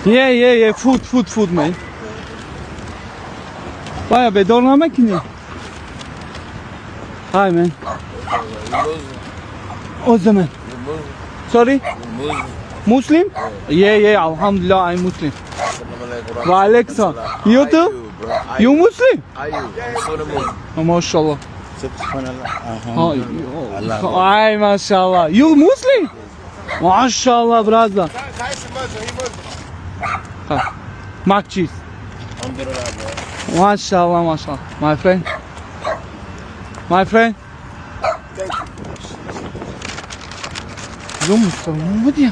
Yeah. Food, man. Vaya be, don't make it. Hi, man. What's the man? Sorry? Muslim? Yeah, Alhamdulillah, I'm Muslim. Wa alaikum salam. You too? You Muslim? Oh, mashallah. Ay, mashallah. You Muslim? Mashallah, brother. Mac cheese. Mashallah. My friend. What you?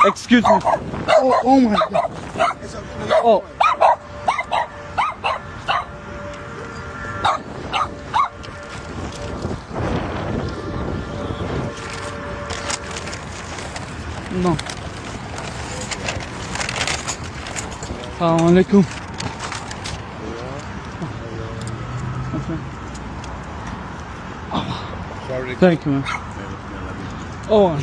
Excuse me. Oh my God. Oh. No. Assalamu alaikum. Thank you, man. Oh.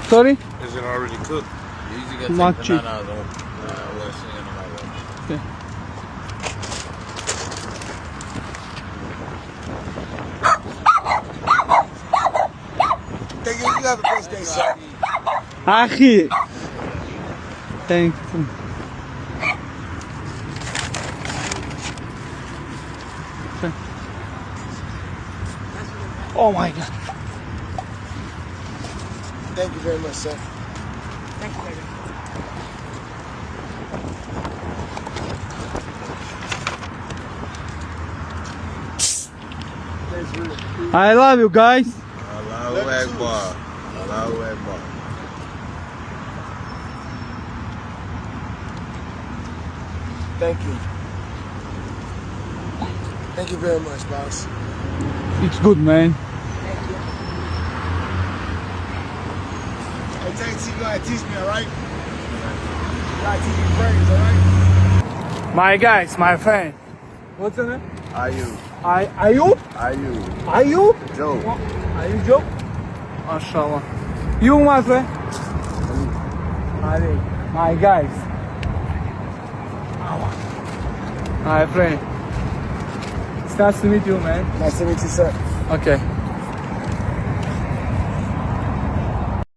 Sorry? Is it already cooked? You usually get Mac cheese. Okay. Thank you. You have a blessed day, sir. Akhi. Thank you. Okay. Oh my God. Thank you very much, sir. Thank you, baby. I love you guys. Allahu Akbar. Allahu Akbar. Thank you. Thank you very much, boss. It's good, man. Thank you. Hey, Tanksy, you gotta teach me, alright? You gotta teach me praise, alright? My guys, my friend. What's your name? Ayu. Ayub? Ayu. Ayub? Joe. Are you Joe? Mashallah. You, my friend? Ali. My guys. My friend. It's nice to meet you, man. Nice to meet you, sir. Okay.